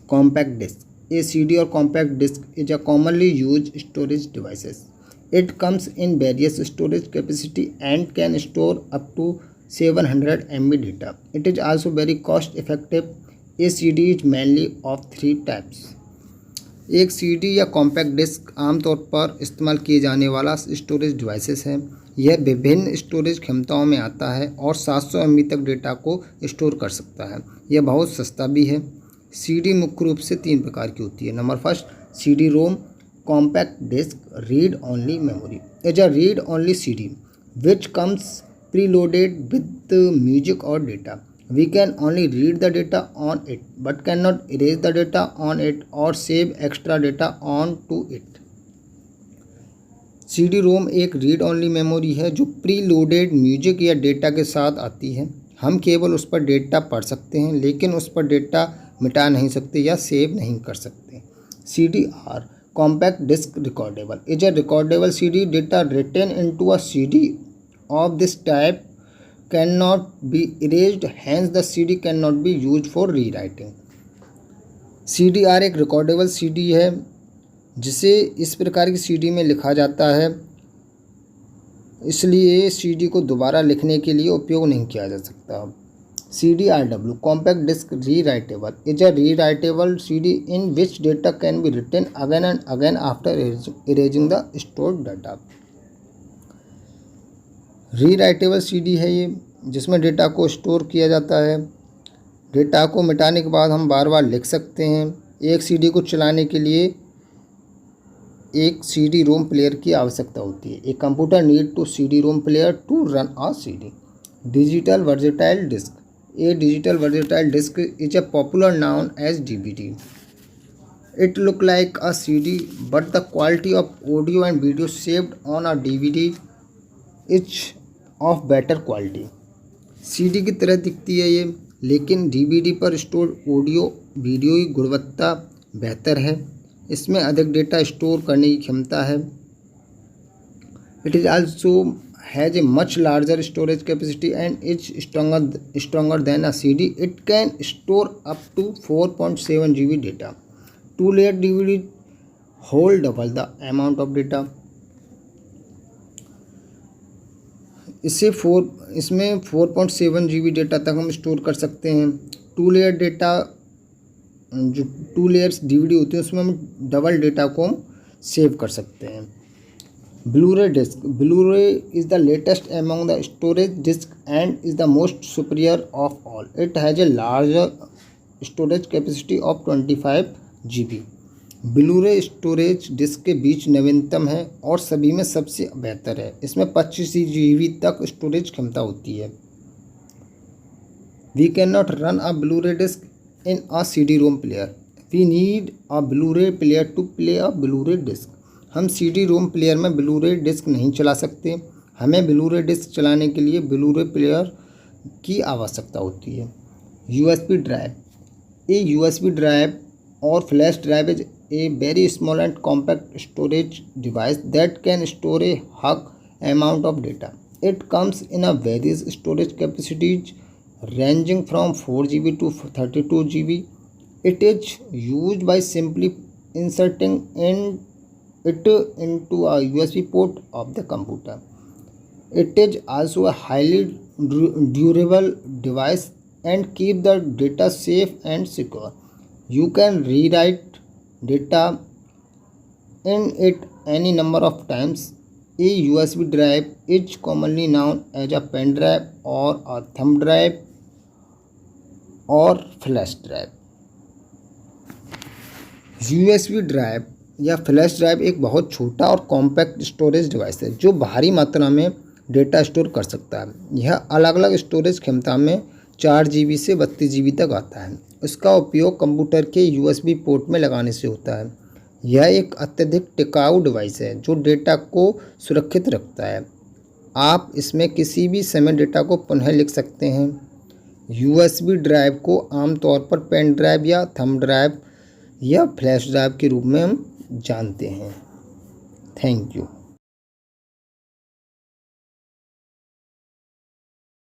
Compact disk. A CD or compact disk is a commonly used storage devices. It comes in various storage capacity and can store up to 700 MB data. It is also very cost effective. A CD is mainly of three types. एक CD या compact disc आमतौर पर इस्तेमाल किए जाने वाला storage devices है। यह विभिन्न स्टोरेज क्षमताओं में आता है और 700 MB तक डेटा को स्टोर कर सकता है। यह बहुत सस्ता भी है। CD मुख्य रूप से तीन प्रकार की होती है। Number first, CD ROM compact disc read only memory is a read only CD which comes preloaded with music or data. We can only read the data on it but cannot erase the data on it or save extra data on to it. CD रोम एक read only memory है जो pre loaded music या data के साथ आती है। हम केवल उस पर डेटा पढ़ सकते हैं लेकिन उस पर डेटा मिटा नहीं सकते या सेव नहीं कर सकते। CDR compact disc recordable is a recordable CD data written into a CD of this type cannot be erased, hence the CD cannot be used for rewriting. CDR एक रिकॉर्डेबल CD है जिसे इस प्रकार की CD में लिखा जाता है, इसलिए CD को दोबारा लिखने के लिए उपयोग नहीं किया जा सकता। CDRW compact disc rewritable is a rewritable CD in which data can be written again and again after erasing the stored data. Rewritable CD है ये, जिसमें डेटा को स्टोर किया जाता है। डेटा को मिटाने के बाद हम बार बार लिख सकते हैं। एक CD को चलाने के लिए एक CD रोम प्लेयर की आवश्यकता होती है। एक computer need to CD ROM player to run a CD. Digital versatile disc a digital versatile disc is a popular known as DVD. It look like a CD but the quality of audio and video saved on a DVD is of better quality. CD की तरह दिखती है ये, लेकिन DVD पर store audio video की गुणवत्ता बेहतर है। इसमें अधिक डेटा स्टोर करने की क्षमता है। It is also has a much larger storage capacity and is stronger than a CD. It can store up to 4.7 GB data. Two-layer DVD hold double the amount of data. इसमें 4.7 GB data तक हम store कर सकते हैं। Two layer data जो two layers DVD होती है उसमें हम डबल डेटा को सेव कर सकते हैं। Blu-ray disc Blu-ray is the latest among the storage disc and is the most superior of all. It has a larger storage capacity of 25 GB. Blu-ray storage disc के बीच नवीनतम है और सभी में सबसे बेहतर है। इसमें 25 GB तक स्टोरेज क्षमता होती है। We can not run a Blu-ray disc in a CD ROM player. We need a Blu-ray player to play a Blu-ray disc. हम CD रोम प्लेयर में ब्लूरे डिस्क नहीं चला सकते। हमें ब्लूरे डिस्क चलाने के लिए ब्लूरे प्लेयर की आवश्यकता होती है। USB drive A USB drive or flash drive is a very small and compact storage device that can store a high amount of data. It comes in a various storage capacities ranging from 4 GB to 32 GB. It is used by simply inserting it into a USB port of the computer. It is also a highly durable device and keep the data safe and secure. You can rewrite data in it any number of times. A USB drive is commonly known as a pen drive or a thumb drive or flash drive. USB drive या flash drive एक बहुत छोटा और compact storage device है जो भारी मात्रा में डेटा स्टोर कर सकता है। यह अलग अलग स्टोरेज क्षमता में 4 GB से 32 GB तक आता है। इसका उपयोग कंप्यूटर के USB पोर्ट में लगाने से होता है। यह एक अत्यधिक टिकाऊ डिवाइस है जो डेटा को सुरक्षित रखता है। आप इसमें किसी भी समय डेटा को पुनः लिख सकते हैं। USB ड्राइव को आमतौर पर पेन ड्राइव या थंब ड्राइव या फ्लैश ड्राइव के रूप में हम जानते हैं। Thank you.